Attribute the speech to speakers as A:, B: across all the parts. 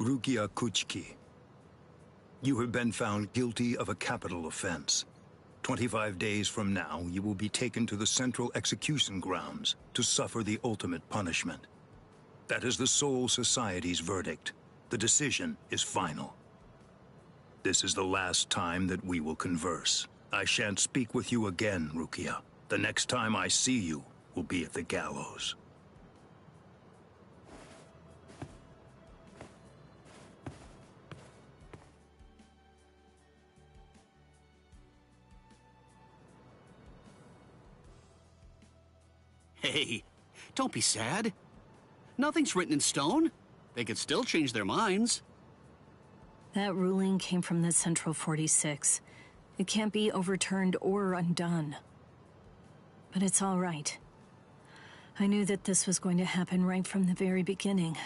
A: Rukia Kuchiki. You have been found guilty of a capital offense. 25 days from now, you will be taken to the Central Execution Grounds to suffer the ultimate punishment. That is the Soul Society's verdict. The decision is final. This is the last time that we will converse. I shan't speak with you again, Rukia. The next time I see you will be at the gallows.
B: Hey, don't be sad. Nothing's written in stone. They could still change their minds.
C: That ruling came from the Central 46. It can't be overturned or undone. But it's all right. I knew that this was going to happen right from the very beginning.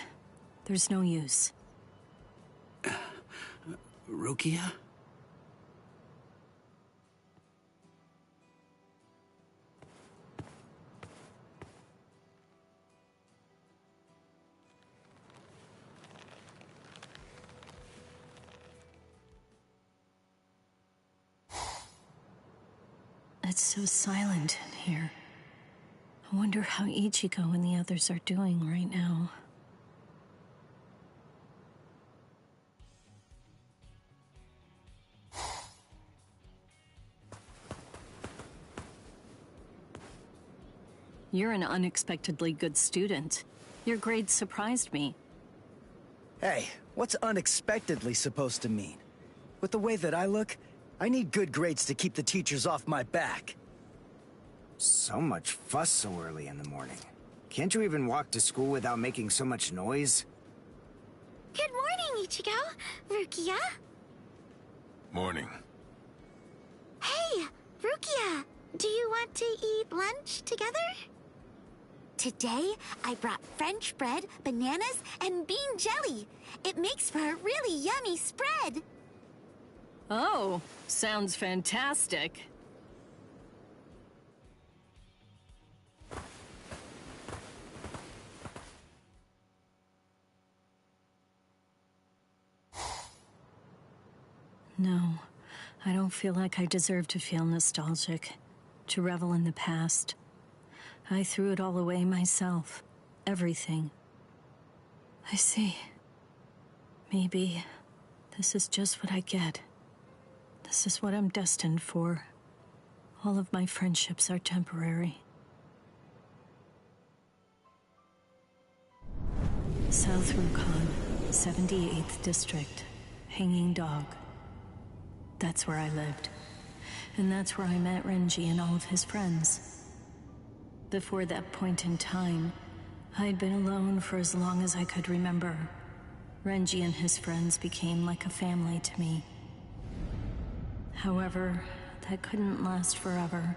C: There's no use.
B: Rukia?
C: It's so silent in here. I wonder how Ichigo and the others are doing right now. You're an unexpectedly good student. Your grades surprised me.
D: Hey, what's unexpectedly supposed to mean? With the way that I look, I need good grades to keep the teachers off my back.
E: So much fuss so early in the morning. Can't you even walk to school without making so much noise?
F: Good morning, Ichigo. Rukia.
G: Morning.
F: Hey, Rukia. Do you want to eat lunch together? Today, I brought French bread, bananas, and bean jelly. It makes for a really yummy spread.
C: Oh, sounds fantastic. No, I don't feel like I deserve to feel nostalgic, to revel in the past. I threw it all away myself, everything. I see. Maybe this is just what I get. This is what I'm destined for. All of my friendships are temporary. South Rukon, 78th District, Hanging Dog. That's where I lived. And that's where I met Renji and all of his friends. Before that point in time, I'd been alone for as long as I could remember. Renji and his friends became like a family to me. However, that couldn't last forever.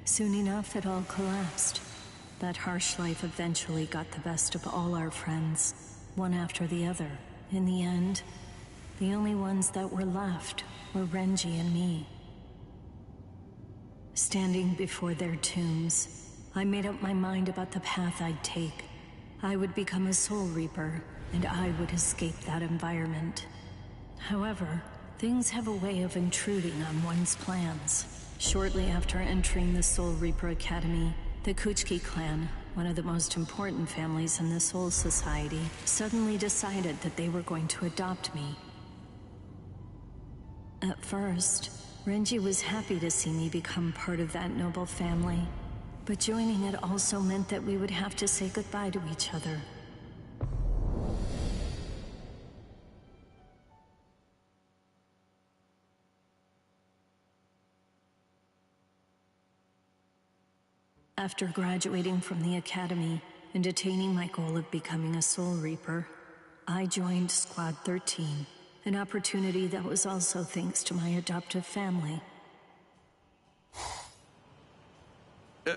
C: Soon enough, it all collapsed. That harsh life eventually got the best of all our friends, one after the other. In the end, the only ones that were left were Renji and me. Standing before their tombs, I made up my mind about the path I'd take. I would become a Soul Reaper, and I would escape that environment. However, things have a way of intruding on one's plans. Shortly after entering the Soul Reaper Academy, the Kuchiki clan, one of the most important families in the Soul Society, suddenly decided that they were going to adopt me. At first, Renji was happy to see me become part of that noble family, but joining it also meant that we would have to say goodbye to each other. After graduating from the academy and attaining my goal of becoming a Soul Reaper, I joined Squad 13, an opportunity that was also thanks to my adoptive family.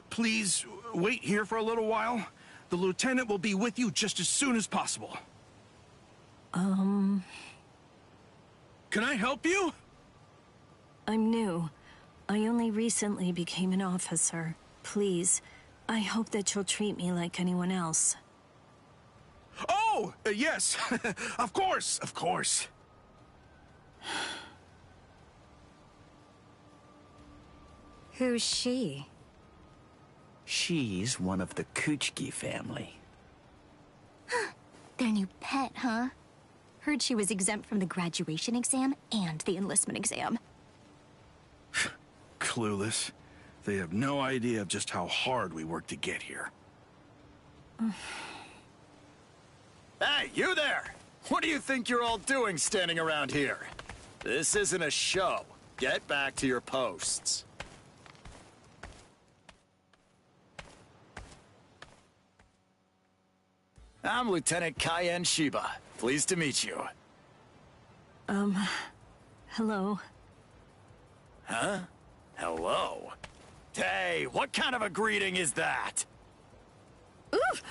H: Please, wait here for a little while. The lieutenant will be with you just as soon as possible. Can I help you?
C: I'm new. I only recently became an officer. Please, I hope that you'll treat me like anyone else.
H: Oh! Oh, yes. Of course, of course.
I: Who's she?
J: She's one of the Kuchki family.
F: Their new pet, huh? Heard she was exempt from the graduation exam and the enlistment exam.
H: Clueless. They have no idea of just how hard we worked to get here.
K: Hey, you there! What do you think you're all doing standing around here? This isn't a show. Get back to your posts. I'm Lieutenant Cayenne Shiba. Pleased to meet you.
C: Hello.
K: Huh? Hello? Hey, what kind of a greeting is that?
C: Oof!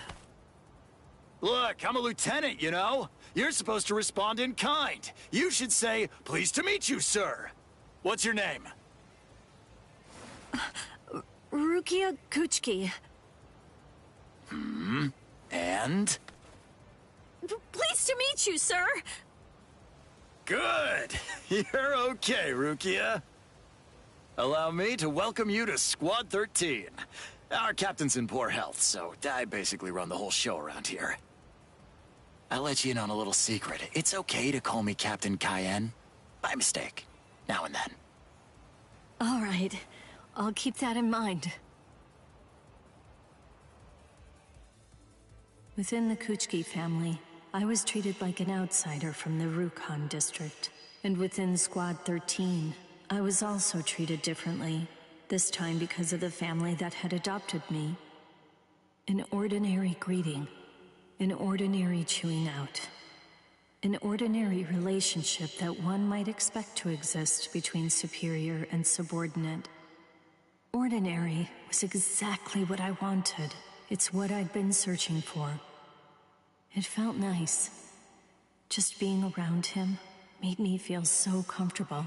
K: Look, I'm a lieutenant, you know? You're supposed to respond in kind. You should say, pleased to meet you, sir. What's your name?
C: Rukia Kuchki.
K: And?
C: Pleased to meet you, sir!
K: Good. You're okay, Rukia. Allow me to welcome you to Squad 13. Our captain's in poor health, so I basically run the whole show around here. I'll let you in on a little secret. It's okay to call me Captain Cayenne. By mistake. Now and then.
C: All right. I'll keep that in mind. Within the Kuchki family, I was treated like an outsider from the Rukhan district. And within Squad 13, I was also treated differently, this time because of the family that had adopted me. An ordinary greeting, an ordinary chewing out, an ordinary relationship that one might expect to exist between superior and subordinate. Ordinary was exactly what I wanted. It's what I'd been searching for. It felt nice. Just being around him made me feel so comfortable.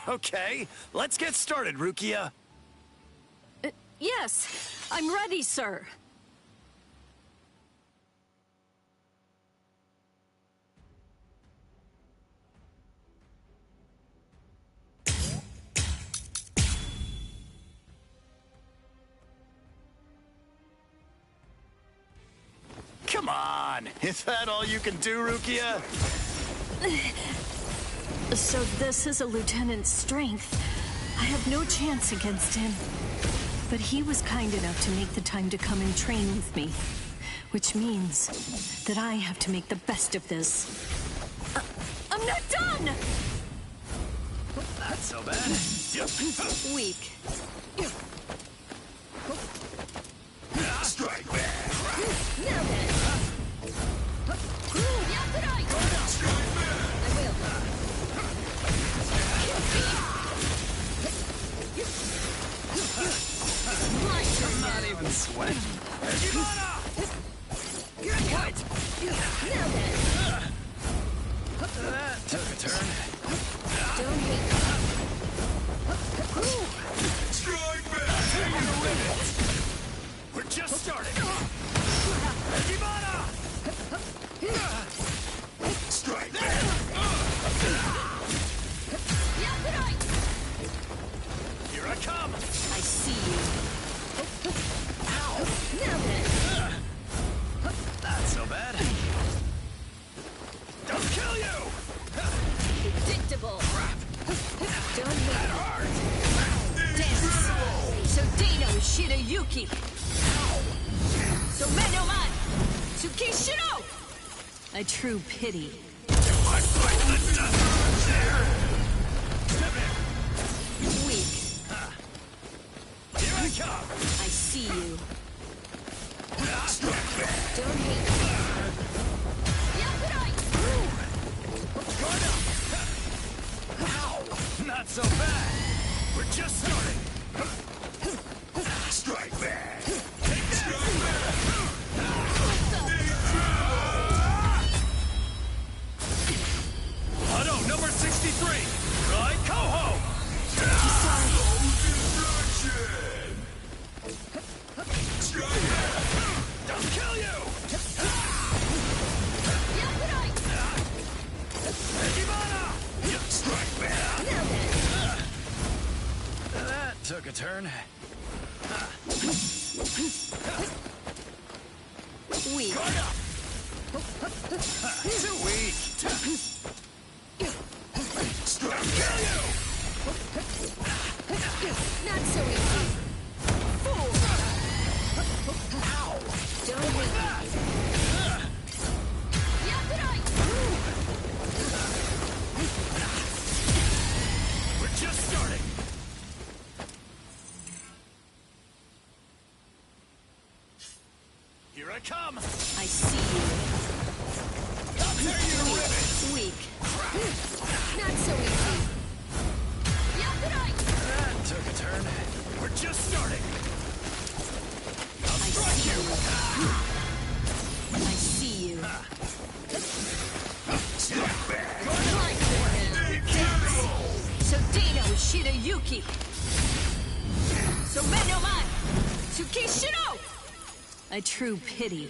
K: Okay, let's get started, Rukia.
C: Yes, I'm ready, sir.
K: Come on! Is that all you can do, Rukia?
C: So this is a lieutenant's strength. I have no chance against him. But he was kind enough to make the time to come and train with me. Which means that I have to make the best of this. I'm not done!
K: Not so bad.
C: Weak.
K: Strike back!
C: Now then!
K: I'm not even sweating. What?
C: Now then!
K: That took a turn.
C: Don't hate me.
K: Strike back! Take it to limit! We're just starting! Hibana! Strike back! Here I come!
C: I see you. Ow! Now then!
K: Not so bad. Don't kill you!
C: Predictable! Don't hate
K: That hurt!
C: Dance! So Dano Shirayuki! Domeno Man! Tsukishiro! A true pity.
K: I fight the death there! Step in!
C: Weak.
K: Here I come!
C: I see you.
K: Strike back!
C: Don't hate me.
K: Guard up! Ow! Not so bad! We're just starting! Strike back! Take that! Strike back! Hado, number 63! Right, Coho! No distraction! took a turn.
C: Weak.
K: Guard up! Too weak! Kill you!
C: Not so easy. Fool!
K: Ow!
C: Don't hit me.
K: We're just starting! Here I come!
C: I see you.
K: I'll tear you to ribbons!
C: Weak. Not so easy.
K: That took a turn. We're just starting! I'll strike you!
C: I see you. So Dino Shirayuki. So Meno Man. Tsukishiro. A true pity.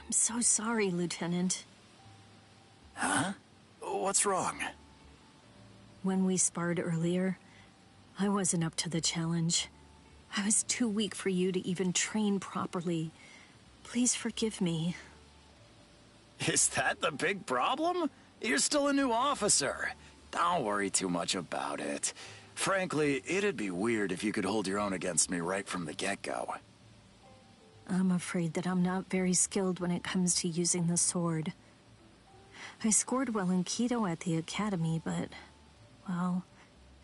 C: I'm so sorry, Lieutenant.
K: Huh? What's wrong?
C: When we sparred earlier, I wasn't up to the challenge. I was too weak for you to even train properly. Please forgive me.
K: Is that the big problem? You're still a new officer. Don't worry too much about it. Frankly, it'd be weird if you could hold your own against me right from the get-go.
C: I'm afraid that I'm not very skilled when it comes to using the sword. I scored well in Kido at the academy, but, well,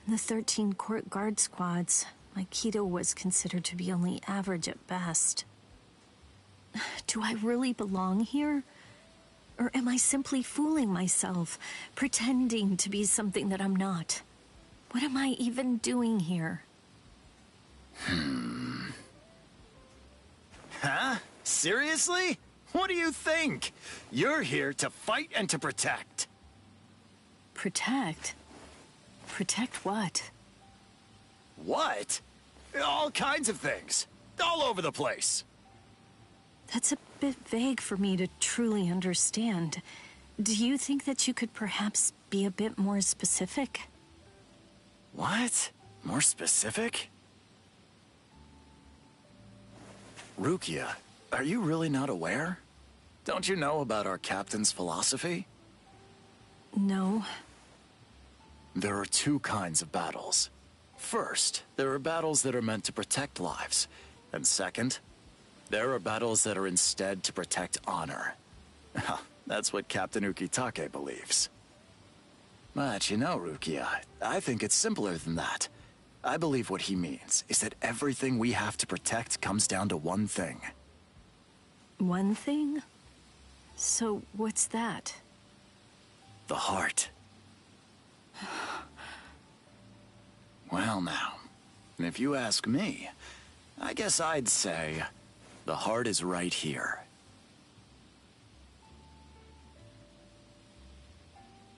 C: in the 13 court guard squads, my Kido was considered to be only average at best. Do I really belong here? Or am I simply fooling myself, pretending to be something that I'm not? What am I even doing here?
K: Huh? Seriously? What do you think? You're here to fight and to protect.
C: Protect? Protect what?
K: What? All kinds of things. All over the place.
C: That's a bit vague for me to truly understand. Do you think that you could perhaps be a bit more specific?
K: What? More specific? Rukia, are you really not aware? Don't you know about our captain's philosophy?
C: No.
K: There are two kinds of battles. First, there are battles that are meant to protect lives. And second, there are battles that are instead to protect honor. That's what Captain Ukitake believes. But you know, Rukia, I think it's simpler than that. I believe what he means is that everything we have to protect comes down to one thing.
C: One thing? So what's that?
K: The heart. Well now, if you ask me, I guess I'd say the heart is right here.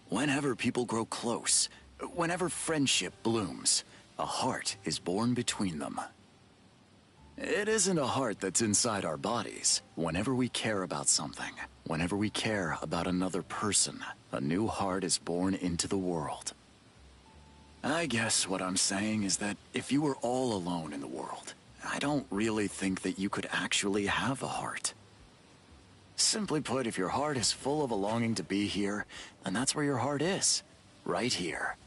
K: Whenever people grow close, whenever friendship blooms, a heart is born between them. It isn't a heart that's inside our bodies. Whenever we care about something, whenever we care about another person, a new heart is born into the world. I guess what I'm saying is that if you were all alone in the world, I don't really think that you could actually have a heart. Simply put, if your heart is full of a longing to be here, then that's where your heart is. Right here.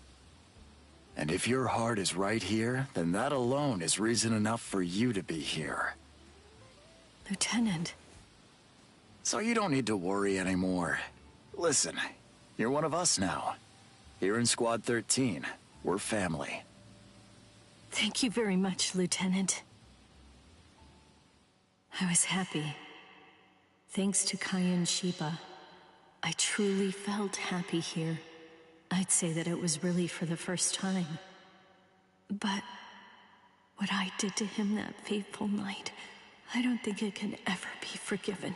K: And if your heart is right here, then that alone is reason enough for you to be here.
C: Lieutenant.
K: So you don't need to worry anymore. Listen, you're one of us now. Here in Squad 13, we're family.
C: Thank you very much, Lieutenant. I was happy. Thanks to Kai and Shiba, I truly felt happy here. I'd say that it was really for the first time. But what I did to him that fateful night, I don't think it can ever be forgiven.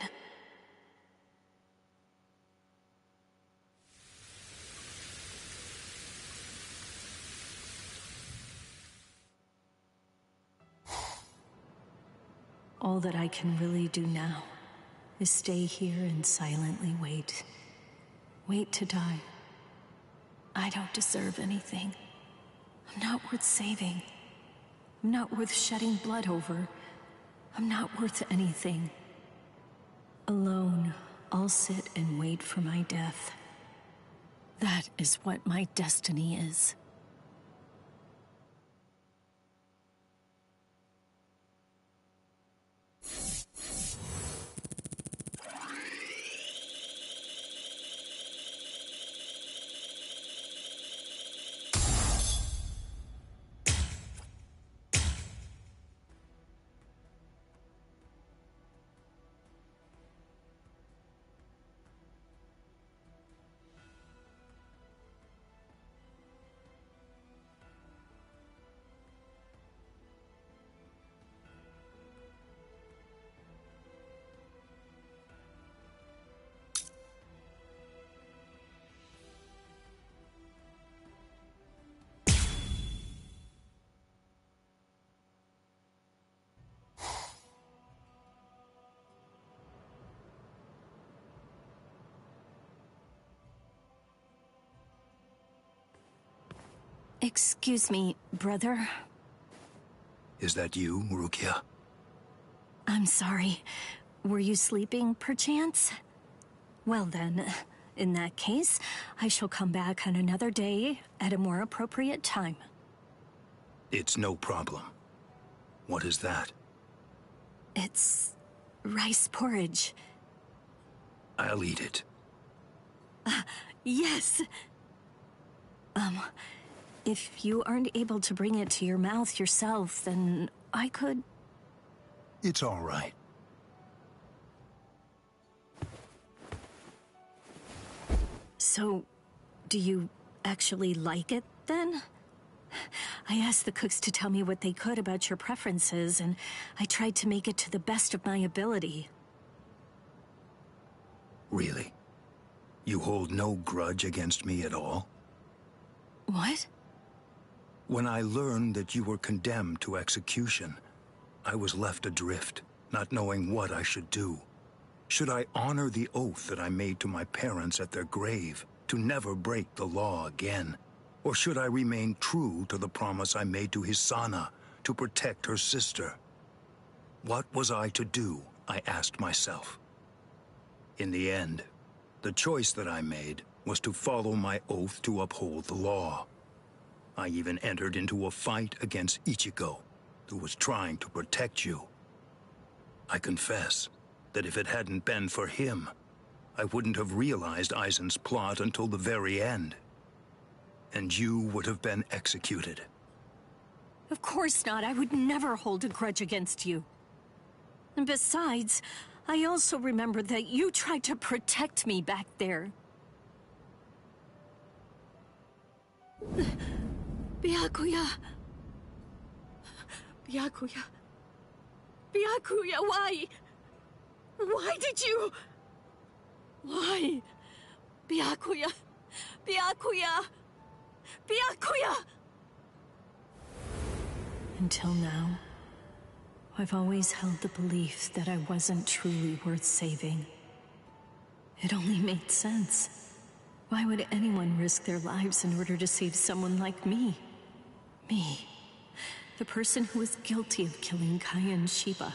C: All that I can really do now is stay here and silently wait. Wait to die. I don't deserve anything. I'm not worth saving. I'm not worth shedding blood over. I'm not worth anything. Alone, I'll sit and wait for my death. That is what my destiny is. Excuse me, brother.
A: Is that you, Rukia?
C: I'm sorry. Were you sleeping, perchance? Well then, in that case, I shall come back on another day at a more appropriate time.
A: It's no problem. What is that?
C: It's rice porridge.
A: I'll eat it.
C: Yes! If you aren't able to bring it to your mouth yourself, then I could...
A: It's all right.
C: So, do you actually like it, then? I asked the cooks to tell me what they could about your preferences, and I tried to make it to the best of my ability.
A: Really? You hold no grudge against me at all?
C: What?
A: When I learned that you were condemned to execution, I was left adrift, not knowing what I should do. Should I honor the oath that I made to my parents at their grave, to never break the law again? Or should I remain true to the promise I made to Hisana, to protect her sister? What was I to do, I asked myself. In the end, the choice that I made was to follow my oath to uphold the law. I even entered into a fight against Ichigo, who was trying to protect you. I confess that if it hadn't been for him, I wouldn't have realized Aizen's plot until the very end. And you would have been executed.
C: Of course not. I would never hold a grudge against you. And besides, I also remember that you tried to protect me back there. Byakuya. Byakuya. Byakuya, why? Why did you? Why? Byakuya. Byakuya. Byakuya! Until now, I've always held the belief that I wasn't truly worth saving. It only made sense. Why would anyone risk their lives in order to save someone like me? Me, the person who was guilty of killing Kaya and Shiba.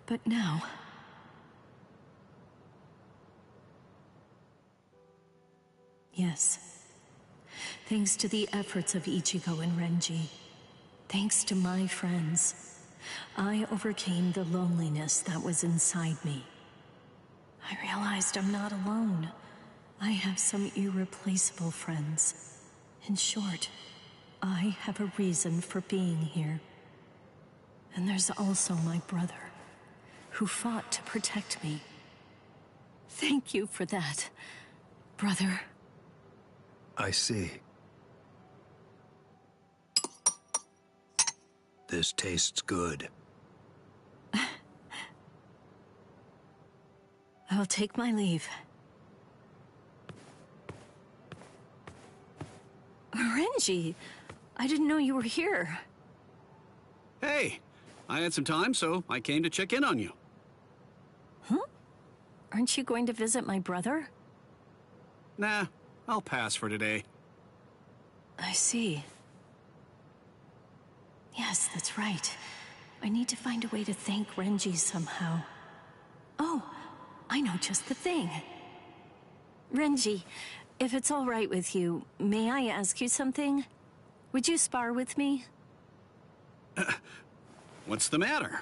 C: But now... Yes. Thanks to the efforts of Ichigo and Renji, thanks to my friends, I overcame the loneliness that was inside me. I realized I'm not alone. I have some irreplaceable friends. In short, I have a reason for being here. And there's also my brother, who fought to protect me. Thank you for that, brother.
A: I see. This tastes good.
C: I'll take my leave. Renji, I didn't know you were here.
B: Hey, I had some time, so I came to check in on you.
C: Huh? Aren't you going to visit my brother?
B: Nah, I'll pass for today.
C: I see. Yes, that's right. I need to find a way to thank Renji somehow. Oh, I know just the thing. Renji, if it's all right with you, may I ask you something? Would you spar with me?
B: What's the matter?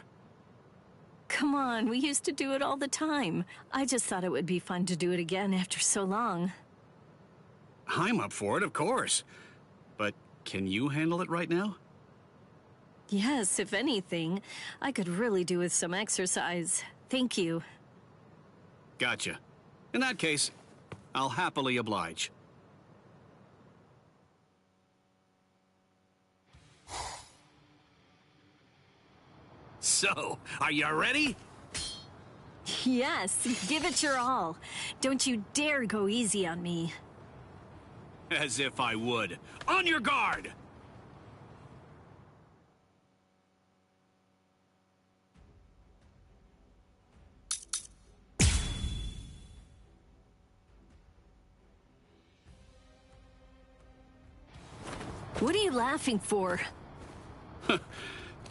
C: Come on, we used to do it all the time. I just thought it would be fun to do it again after so long.
B: I'm up for it, of course. But can you handle it right now?
C: Yes, if anything, I could really do with some exercise. Thank you.
B: Gotcha. In that case, I'll happily oblige. So, are you ready?
C: Yes, give it your all. Don't you dare go easy on me.
B: As if I would. On your guard!
C: What are you laughing for?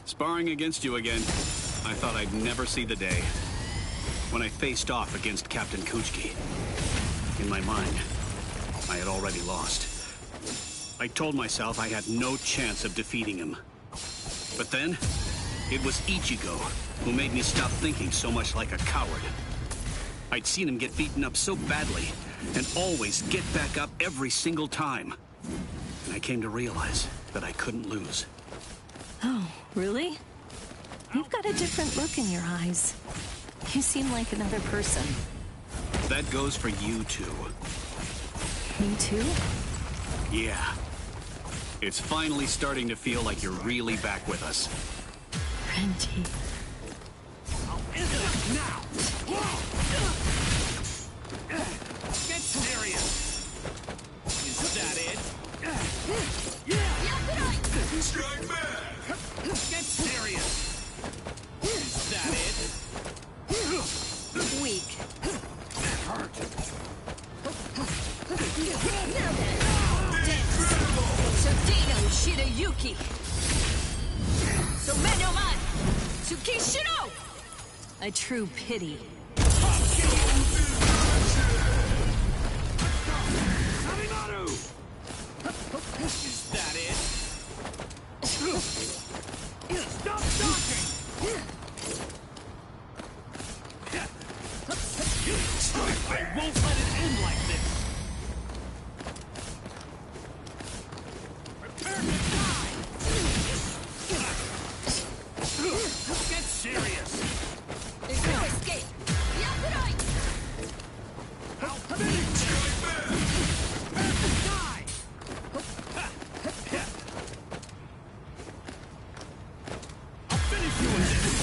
B: Sparring against you again. I thought I'd never see the day. When I faced off against Captain Kuchiki. In my mind, I had already lost. I told myself I had no chance of defeating him. But then, it was Ichigo who made me stop thinking so much like a coward. I'd seen him get beaten up so badly, and always get back up every single time. And I came to realize that I couldn't lose.
C: Oh, really? You've got a different look in your eyes. You seem like another person.
B: That goes for you too.
C: Me too?
B: Yeah. It's finally starting to feel like you're really back with us.
C: Renji.
H: I'll end it now! Get serious! Is that it? Yeah! Strike back! Get serious! Is that it?
C: Weak.
H: That hurt!
C: Now then, dance. Sodino Shirayuki. Someno man. Tsukishiro. A true pity.
H: Is that it? Stop talking! I won't let it end like this! Prepare to die! Get serious!
C: There's no escape. Yakurai.
H: I'll finish you! Prepare to die! I'll finish you with this!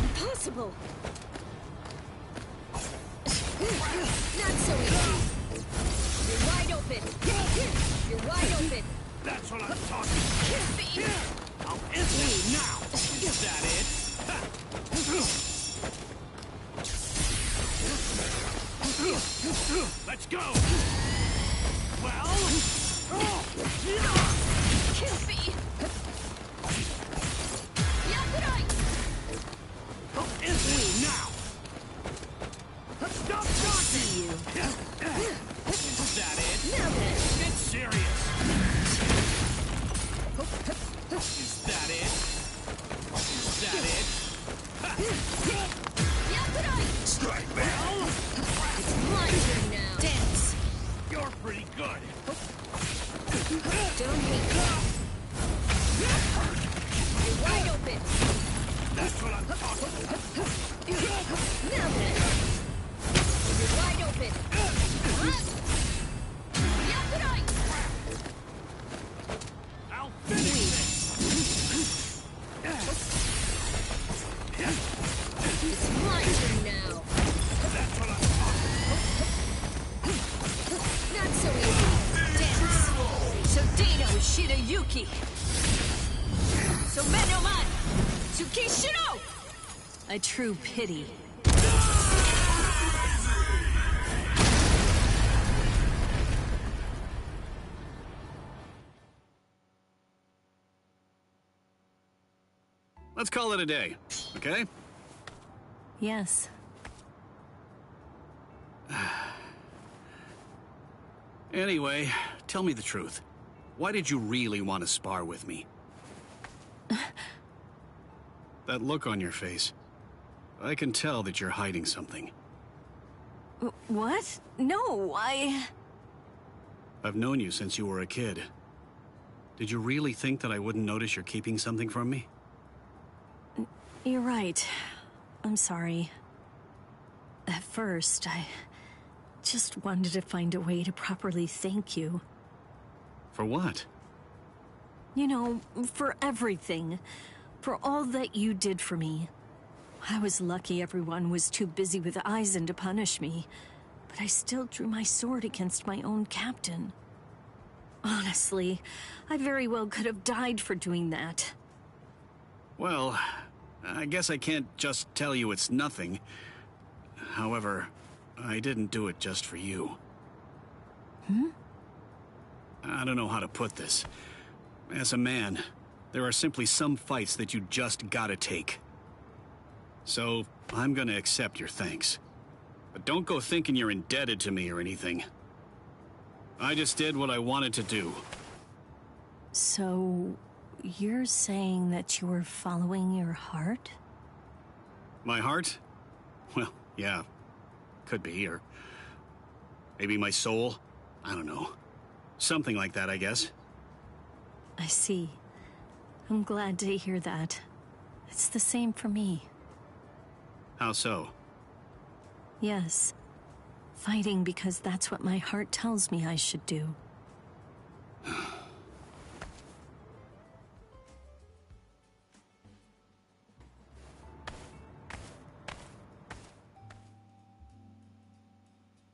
C: Impossible. Not so easy. You're wide open. You're wide open.
H: That's what I'm talking about! I'll end this now! Is that it? Let's go! Well?
C: Kill me. Yakurai.
H: I'll end this now! Stop talking!
C: See you.
H: Is that it?
C: Now then.
H: Get serious! Is that it? Is that it?
C: Yakurai.
H: Strike well!
C: It's my turn now. Dance.
H: You're pretty good!
C: Don't hate me. You're wide open.
H: That's what I'm talking about!
C: Now then. You're wide open. Yakurai.
H: I'll finish this!
C: It's my turn now.
H: That's what I'm talking
C: Not so easy. Dance. Sodino Shirayuki. A true pity.
B: Let's call it a day, okay?
C: Yes.
B: Anyway, tell me the truth. Why did you really want to spar with me? That look on your face. I can tell that you're hiding something.
C: What? No,
B: I've known you since you were a kid. Did you really think that I wouldn't notice you're keeping something from me?
C: You're right. I'm sorry. At first, I just wanted to find a way to properly thank you.
B: For what?
C: You know, for everything. For all that you did for me. I was lucky everyone was too busy with Aizen to punish me, but I still drew my sword against my own captain. Honestly, I very well could have died for doing that.
B: Well, I guess I can't just tell you it's nothing. However, I didn't do it just for you. I don't know how to put this. As a man, there are simply some fights that you just gotta take. So, I'm gonna accept your thanks. But don't go thinking you're indebted to me or anything. I just did what I wanted to do.
C: So, you're saying that you were following your heart?
B: My heart? Well, yeah. Could be, or maybe my soul? I don't know. Something like that, I guess.
C: I see. I'm glad to hear that. It's the same for me.
B: How so?
C: Yes. Fighting because that's what my heart tells me I should do.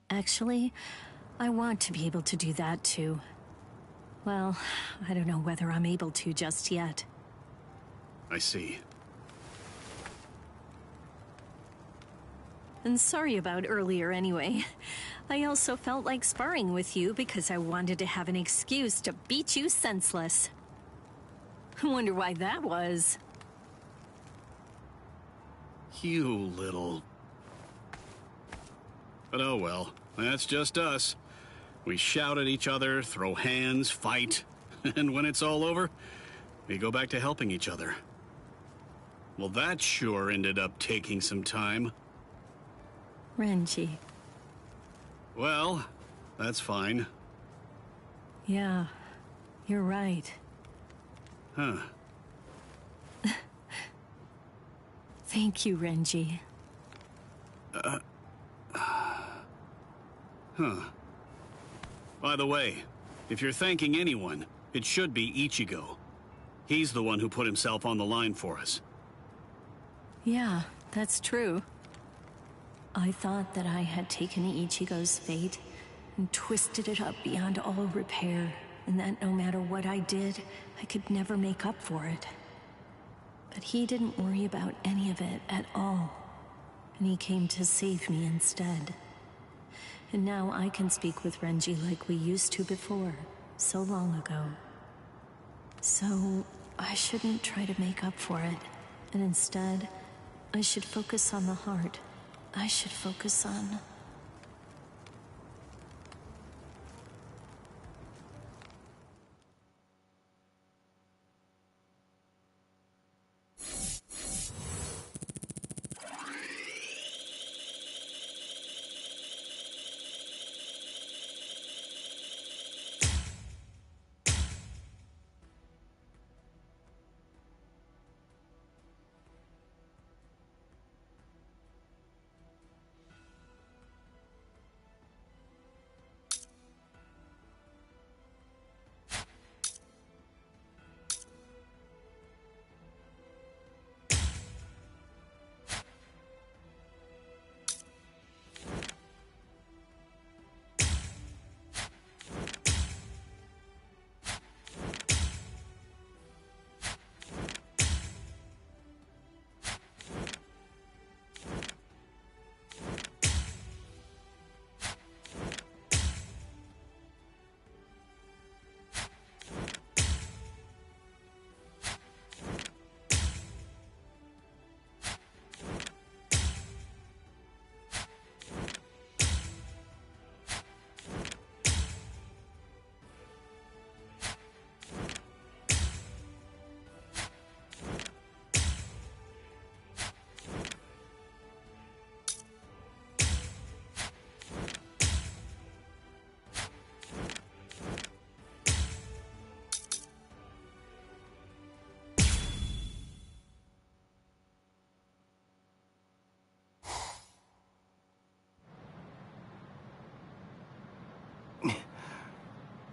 C: Actually, I want to be able to do that too. Well, I don't know whether I'm able to just yet.
B: I see.
C: And sorry about earlier anyway. I also felt like sparring with you because I wanted to have an excuse to beat you senseless. I wonder why that was.
B: You little... But oh well, that's just us. We shout at each other, throw hands, fight, and when it's all over, we go back to helping each other. Well, that sure ended up taking some time.
C: Renji.
B: Well, that's fine.
C: Yeah, you're right.
B: Huh.
C: Thank you, Renji.
B: Huh. By the way, if you're thanking anyone, it should be Ichigo. He's the one who put himself on the line for us.
C: Yeah, that's true. I thought that I had taken Ichigo's fate and twisted it up beyond all repair, and that no matter what I did, I could never make up for it. But he didn't worry about any of it at all, and he came to save me instead. And now I can speak with Renji like we used to before, so long ago. So, I shouldn't try to make up for it, and instead, I should focus on the heart. I should focus on...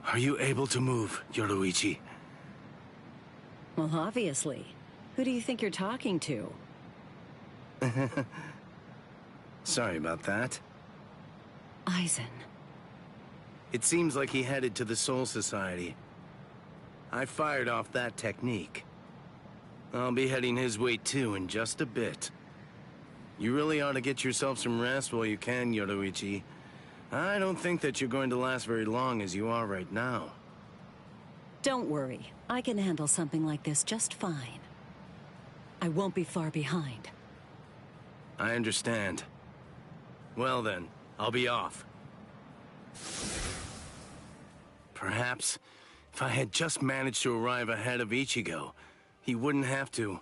J: Are you able to move, Yoruichi?
I: Well, obviously. Who do you think you're talking to?
J: Sorry about that.
I: Aizen.
J: It seems like he headed to the Soul Society. I fired off that technique. I'll be heading his way too in just a bit. You really ought to get yourself some rest while you can, Yoruichi. I don't think that you're going to last very long as you are right now.
I: Don't worry. I can handle something like this just fine. I won't be far behind.
J: I understand. Well then, I'll be off. Perhaps, if I had just managed to arrive ahead of Ichigo, he wouldn't have to.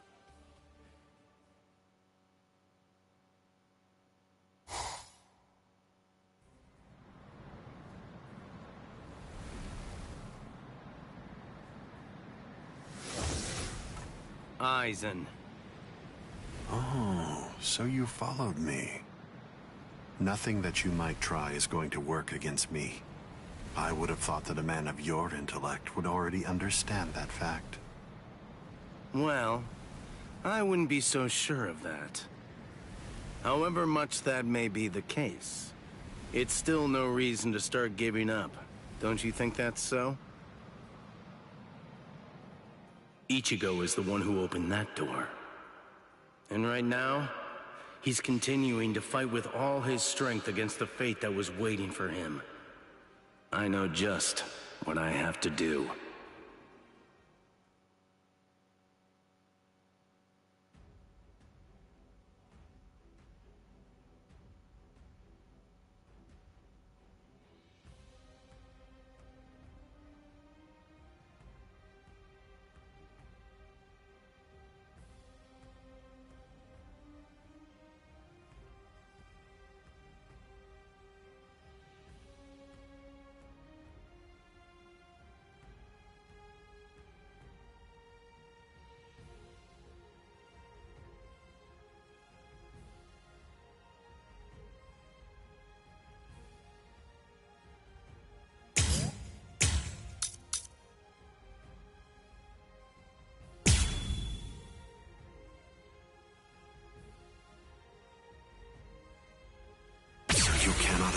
J: Aizen.
L: Oh, so you followed me. Nothing that you might try is going to work against me. I would have thought that a man of your intellect would already understand that fact.
J: Well, I wouldn't be so sure of that. However much that may be the case, it's still no reason to start giving up. Don't you think that's so? Ichigo is the one who opened that door. And right now, he's continuing to fight with all his strength against the fate that was waiting for him. I know just what I have to do.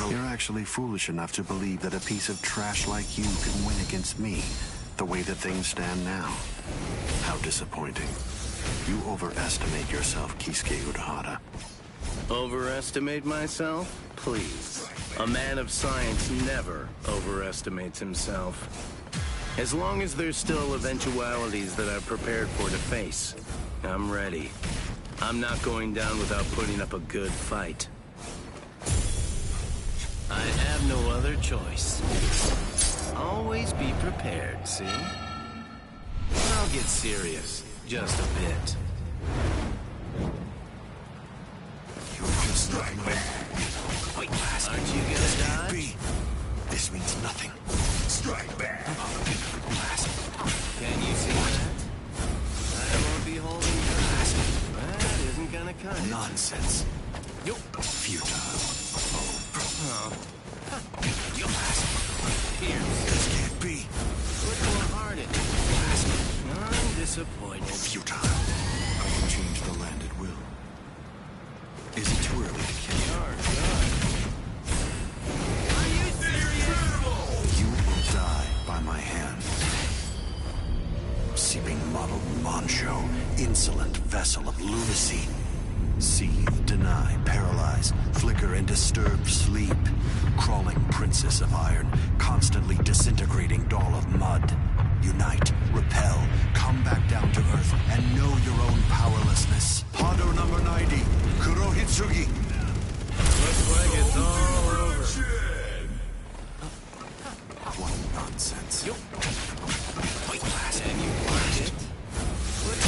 L: You're actually foolish enough to believe that a piece of trash like you can win against me, the way that things stand now. How disappointing. You overestimate yourself, Kisuke Urahara.
J: Overestimate myself? Please. A man of science never overestimates himself. As long as there's still eventualities that I've prepared for to face, I'm ready. I'm not going down without putting up a good fight. I have no other choice. Always be prepared, see? I'll get serious, just a bit.
L: You're just like me.
J: Wait, aren't you gonna dodge?
L: This means nothing. Strike back.
J: Can you see that? I won't be holding back. That isn't gonna cut it.
L: Nonsense.
J: Yo.
L: Futile.
J: Oh. Here.
L: This can't be.
J: Look more hard at me. I'm disappointed.
L: Futile. I can change the land at will. Is it too early to kill you?
J: You're good. Are you serious?
L: You will die by my hand. Seeping muddled mancho, insolent vessel of lunacy. Seethe, deny, paralyze, flicker and disturb sleep. Crawling princess of iron, constantly disintegrating doll of mud. Unite, repel, come back down to earth, and know your own powerlessness. Pado number 90, Kurohitsugi.
J: Looks like it's all over.
L: What nonsense.
J: And you want it?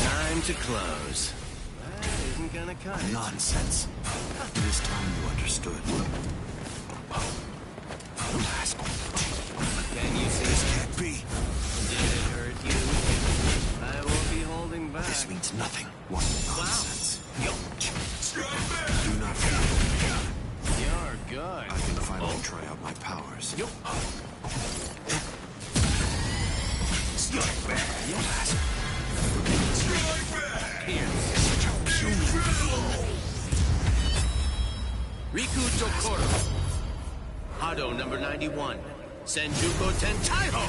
J: Time to close. That isn't gonna cut it.
L: Nonsense. It is time you understood.
J: Can you see
L: This
J: that?
L: can't be.
J: Did it hurt you? I won't be holding back.
L: This means nothing. What nonsense.
J: Yo.
L: Do not fear.
J: You're good.
L: I can finally try out my powers.
J: Yo.
H: Yes. Pierce. Riku Tokoro. Hado number 91. Senjuko Tentaiho.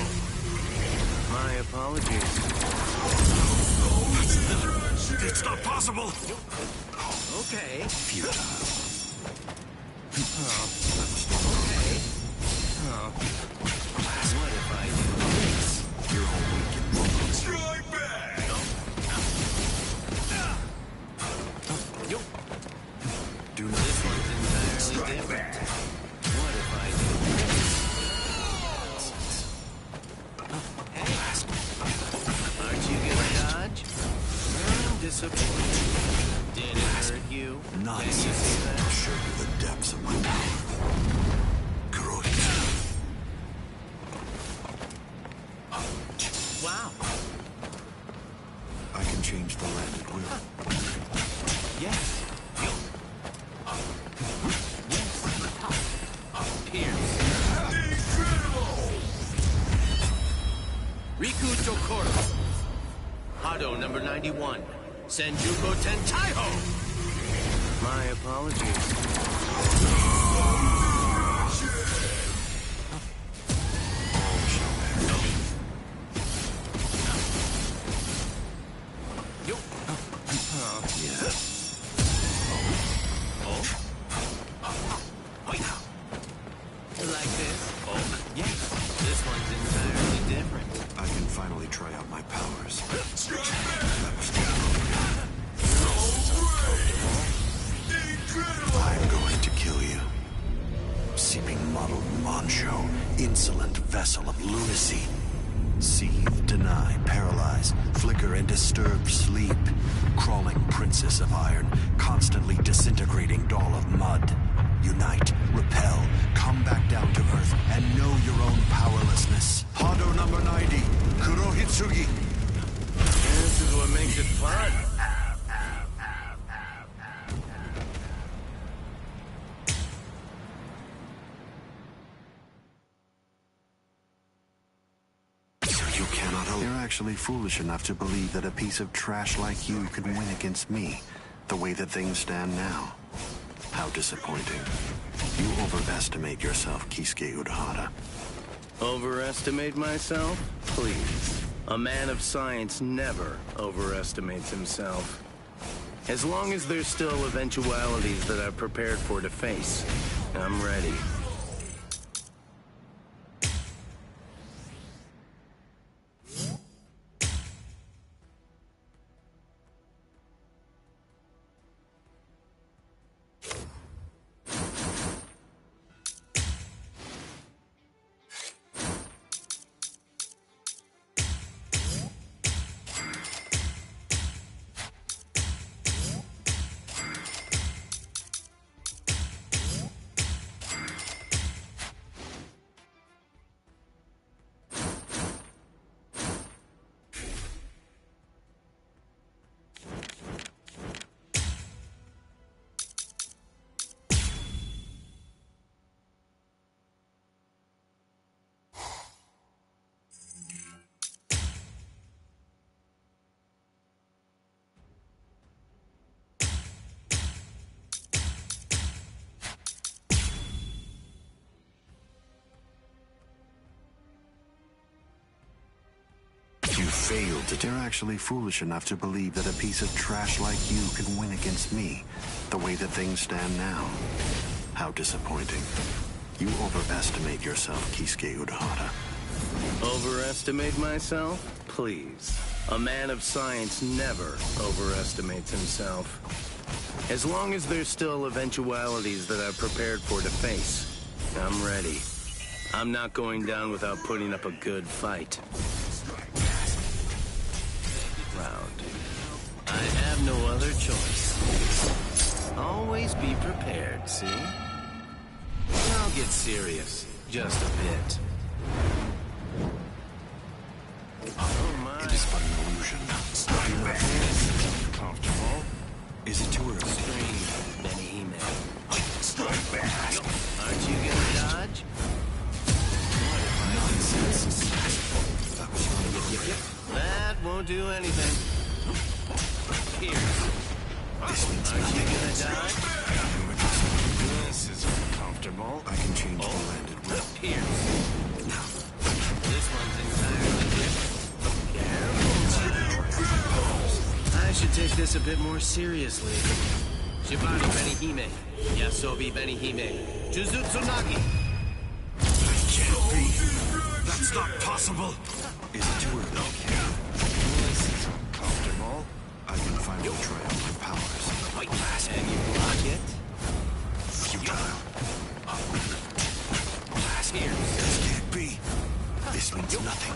J: My apologies.
L: It's not possible!
H: Okay.
L: Futile.
H: Okay. Oh. What if I do this?
L: You're all weak and broken.
H: Strike back! Yo.
L: Do not
H: This
L: fear.
H: one's entirely different. What if I do this? Hey. Aren't you gonna dodge? I'm disappointed. Did it hurt you?
L: Nonsense.
H: Can you see that?
L: I'll show you the depths of my power. Kurohitsu.
H: Wow.
L: I can change the land at will.
H: Yes. Yes. Pierce. Riku Tokoro. Hado number 91. Senjuko Tentaiho.
J: My apologies.
L: All shall perish.
H: Yo.
L: Yes.
H: Like this? Oh, yes. This one's entirely different.
L: I can finally try out my powers. I'm going to kill you. Seeping muddled Mancho, insolent vessel of lunacy. Seethe, deny, paralyze, flicker and disturb sleep. Crawling princess of iron, constantly disintegrating doll of mud. Unite, repel, come back down to earth, and know your own powerlessness. Hado number 90, Kurohitsugi.
J: This is what makes it fun.
L: So you cannot hope. You're actually foolish enough to believe that a piece of trash like you can win against me, the way that things stand now. How disappointing. You overestimate yourself, Kisuke Urahara.
J: Overestimate myself? Please. A man of science never overestimates himself. As long as there's still eventualities that I've prepared for to face, I'm ready.
L: Failed to. You're actually foolish enough to believe that a piece of trash like you can win against me, the way that things stand now. How disappointing. You overestimate yourself, Kisuke Urahara.
J: Overestimate myself? Please. A man of science never overestimates himself. As long as there's still eventualities that I've prepared for to face, I'm ready. I'm not going down without putting up a good fight. Round. I have no other choice. Always be prepared, see? I'll get serious, just a bit. Oh my.
L: It is but an illusion. Do not feel
J: Comfortable?
L: Is it too early?
J: Strange, Benny email. Strike back! Aren't you gonna dodge?
L: Nonsense. That was not enough.
J: That won't do anything. Pierce.
L: This means
J: Aren't you
L: nothing.
J: gonna die? This is uncomfortable.
L: I can change the landed wheel.
J: Pierce. This one's entirely different. Careful now. I should take this a bit more seriously. Shibari Benihime. Yasobi Benihime. Jujutsu Nagi.
L: Can't be. That's not possible. Is it too early?
J: This is uncomfortable.
L: I can finally try out my powers.
J: Wait, and you block it?
L: Futile.
J: Blast here.
L: This can't be. This means nothing.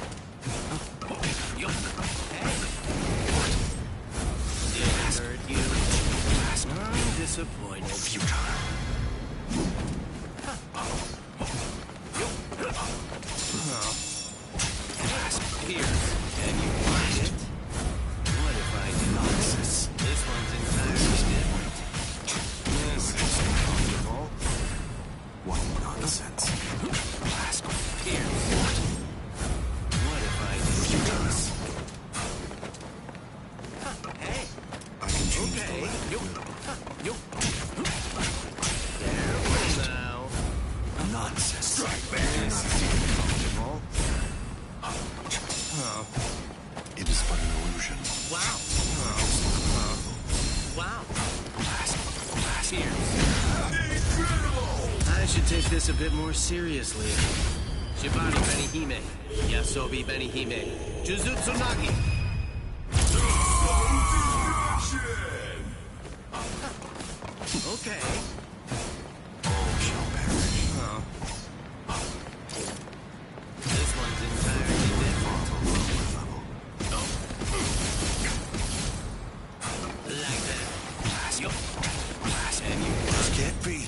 J: Didn't hurt you. I'm disappointed.
L: Futile.
J: Blast here. Can you block it? What if I do?
L: Nonsense.
J: This one's entirely different. This is uncomfortable.
L: What nonsense.
J: Blast Pierce. What if I do this? Hey.
L: I can change
J: Okay.
L: the landed wheel.
J: Careful now.
L: Nonsense.
J: Strike back. This is uncomfortable.
L: It is but an illusion.
J: Wow. Wow. Blast Pierce. I should take this a bit more seriously. Shibari Benihime. Yasobi Benihime. Jujutsu Nagi. Okay.
L: All shall perish.
J: This one's entirely different. Like that. Blast. And you
L: This can't be.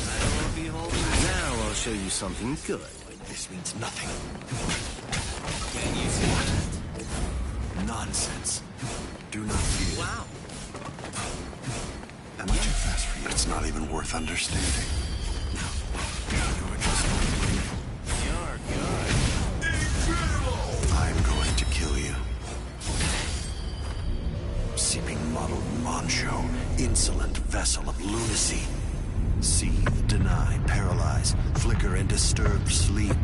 J: I won't be holding. Now I'll show you something good.
L: This means nothing.
J: Can you see that?
L: Nonsense. Do not fear.
J: Wow.
L: Am I too fast for you? It's not even worth understanding. You're just
J: You're good.
L: I'm going to kill you. Seeping mottled Moncho, insolent vessel of lunacy. Seethe, deny, paralyze, flicker and disturb sleep.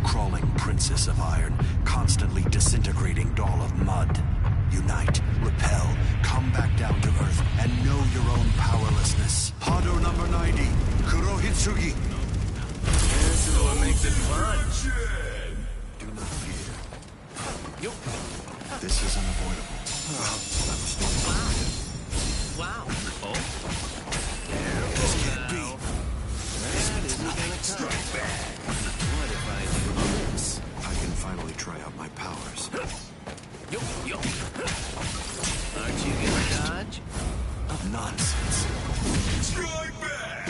L: Crawling princess of iron, constantly disintegrating doll of mud. Unite, repel, come back down to earth, and know your own powerlessness. Hado number 90, Kurohitsugi.
J: This is what makes it fun.
L: Do not fear.
J: Yo.
L: This is unavoidable. That was not
J: Wow. Oh.
L: This can't be.
J: That isn't gonna come. What if I do this?
L: I can finally try out my powers.
J: Yo. Aren't you gonna dodge?
L: Nonsense.
J: Strike back!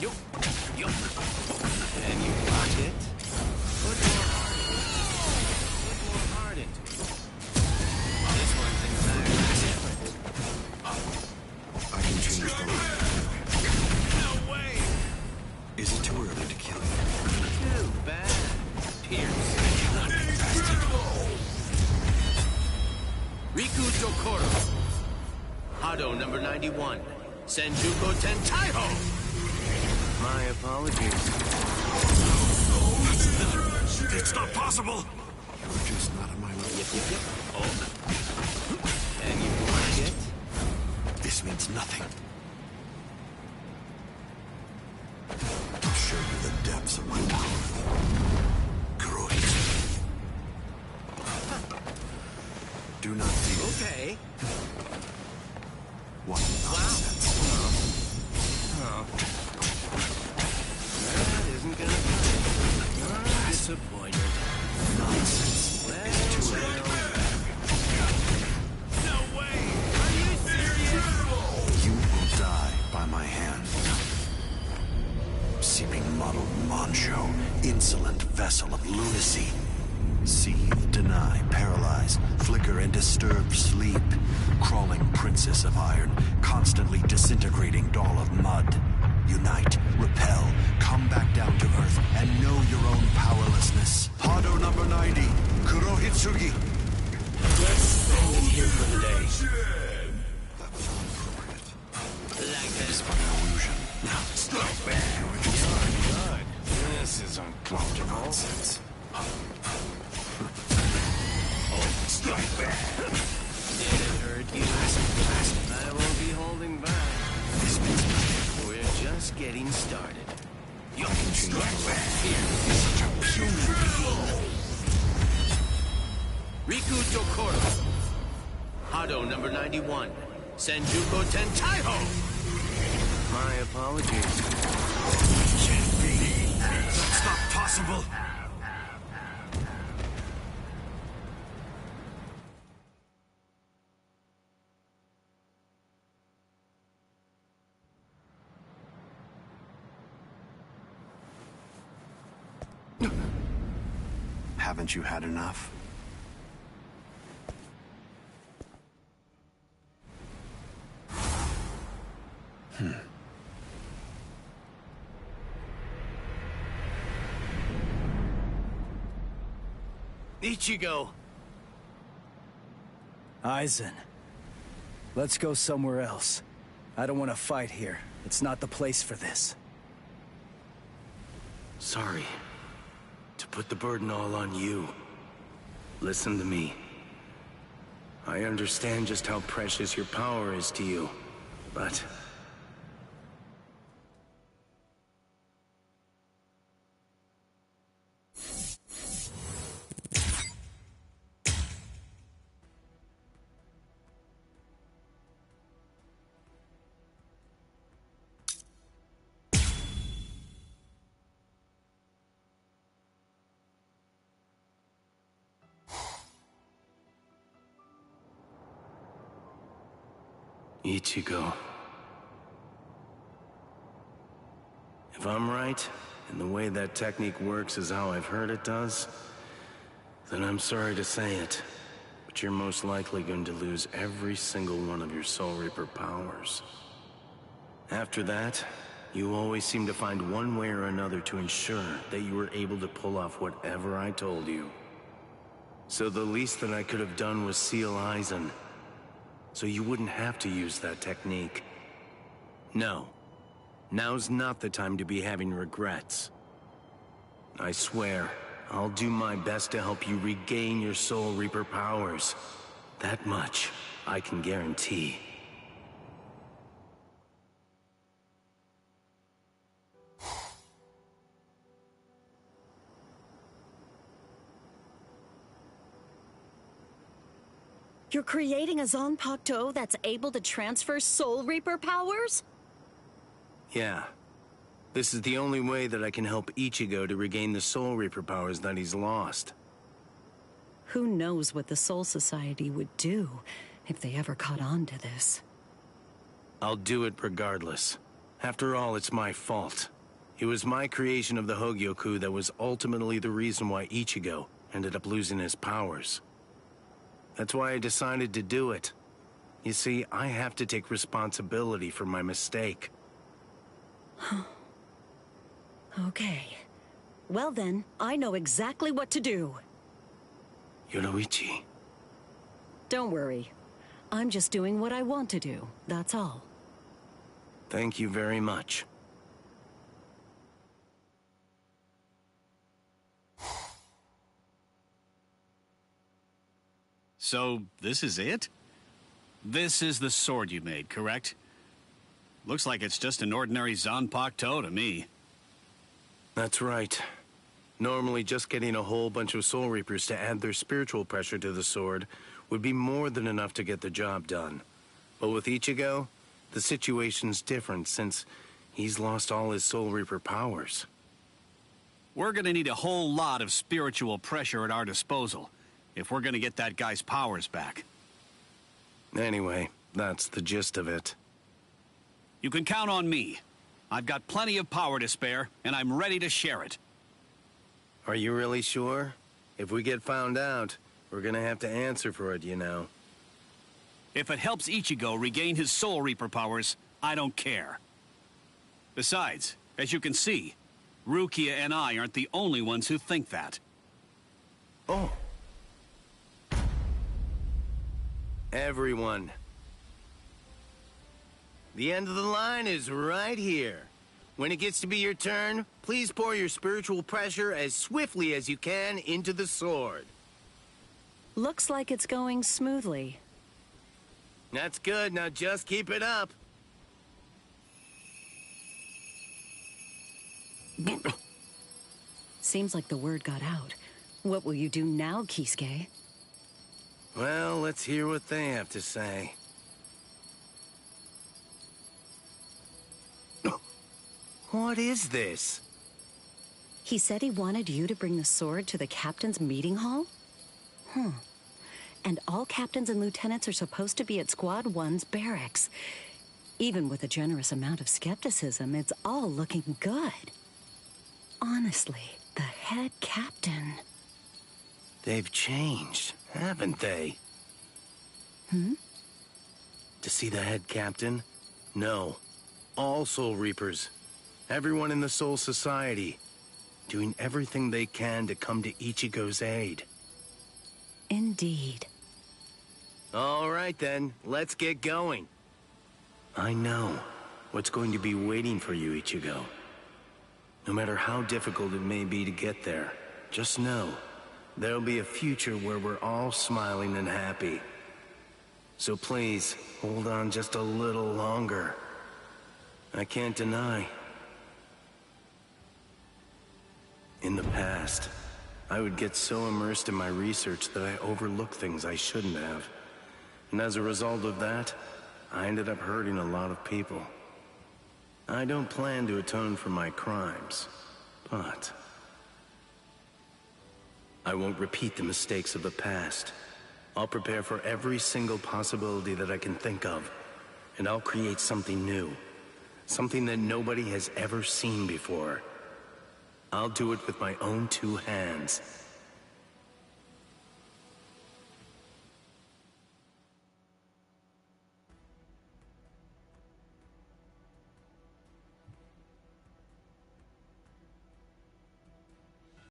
J: Yo. And you block it? Put more heart into it. This one's entirely different.
L: I can change the light.
J: No way!
L: Is it too early to kill you?
J: Too bad. Pierce. Riku Dokoro. Hado number 91. Senjuko Tentaiho. My apologies.
L: It's not possible! You're just not on my level.
J: Yep. Oh. And you block it?
L: This means nothing. I'll show you the depths of my power. Kurohitsugi. Do not fear.
J: Okay.
L: What nonsense.
J: Oh. That isn't gonna be. I'm disappointed.
L: Nonsense. It's too late.
J: No way! Are you serious?
L: You will die by my hand. Seeping mottled Moncho, insolent vessel of lunacy. Seethe, deny, paralyze, flicker and disturb sleep. Crawling princess of iron, constantly disintegrating doll of mud. Unite, repel, come back down to earth, and know your own powerlessness. Hado number Sugi!
J: Let's stand in here for the day. Like this.
L: But an illusion.
J: Now, strike back. Good. This is uncomfortable.
L: Nonsense.
J: Strike back. Did it hurt you? I won't be holding back. We're just getting started. You can strike back. Here. Riku Tokoro. Hado number 91. Senjuko Tentaiho. My apologies.
L: Can't be. That's not possible. Haven't you had enough?
J: Ichigo.
D: Aizen. Let's go somewhere else. I don't want to fight here. It's not the place for this.
J: Sorry to put the burden all on you. Listen to me. I understand just how precious your power is to you, but... Ichigo. If I'm right, and the way that technique works is how I've heard it does, then I'm sorry to say it, but you're most likely going to lose every single one of your Soul Reaper powers. After that, you always seem to find one way or another to ensure that you were able to pull off whatever I told you. So the least that I could have done was seal Aizen, so you wouldn't have to use that technique. No. Now's not the time to be having regrets. I swear, I'll do my best to help you regain your Soul Reaper powers. That much, I can guarantee.
I: You're creating a Zanpakuto that's able to transfer Soul Reaper powers?
J: Yeah. This is the only way that I can help Ichigo to regain the Soul Reaper powers that he's lost.
I: Who knows what the Soul Society would do if they ever caught on to this.
J: I'll do it regardless. After all, it's my fault. It was my creation of the Hogyoku that was ultimately the reason why Ichigo ended up losing his powers. That's why I decided to do it. You see, I have to take responsibility for my mistake.
I: Okay. Well then, I know exactly what to do.
J: Yoruichi.
I: Don't worry. I'm just doing what I want to do, that's all.
J: Thank you very much.
B: So, this is it? This is the sword you made, correct? Looks like it's just an ordinary Zanpakuto to me.
J: That's right. Normally, just getting a whole bunch of Soul Reapers to add their spiritual pressure to the sword would be more than enough to get the job done. But with Ichigo, the situation's different since he's lost all his Soul Reaper powers.
B: We're gonna need a whole lot of spiritual pressure at our disposal if we're gonna get that guy's powers back.
J: Anyway, that's the gist of it.
B: You can count on me. I've got plenty of power to spare, and I'm ready to share it.
J: Are you really sure? If we get found out, we're gonna have to answer for it, you know.
B: If it helps Ichigo regain his Soul Reaper powers, I don't care. Besides, as you can see, Rukia and I aren't the only ones who think that.
J: Oh. Everyone. The end of the line is right here. When it gets to be your turn, please pour your spiritual pressure as swiftly as you can into the sword.
I: Looks like it's going smoothly.
J: That's good. Now just keep it up.
I: Seems like the word got out. What will you do now, Kisuke?
J: Well, let's hear what they have to say. What is this?
I: He said he wanted you to bring the sword to the captain's meeting hall? And all captains and lieutenants are supposed to be at Squad 1's barracks. Even with a generous amount of skepticism, it's all looking good. Honestly, the head captain...
J: They've changed, haven't they? To see the head captain? No. All Soul Reapers. Everyone in the Soul Society. Doing everything they can to come to Ichigo's aid.
I: Indeed.
J: All right then, let's get going. I know what's going to be waiting for you, Ichigo. No matter how difficult it may be to get there, just know there'll be a future where we're all smiling and happy. So please, hold on just a little longer. I can't deny. In the past, I would get so immersed in my research that I overlooked things I shouldn't have. And as a result of that, I ended up hurting a lot of people. I don't plan to atone for my crimes, but I won't repeat the mistakes of the past. I'll prepare for every single possibility that I can think of, and I'll create something new. Something that nobody has ever seen before. I'll do it with my own 2 hands.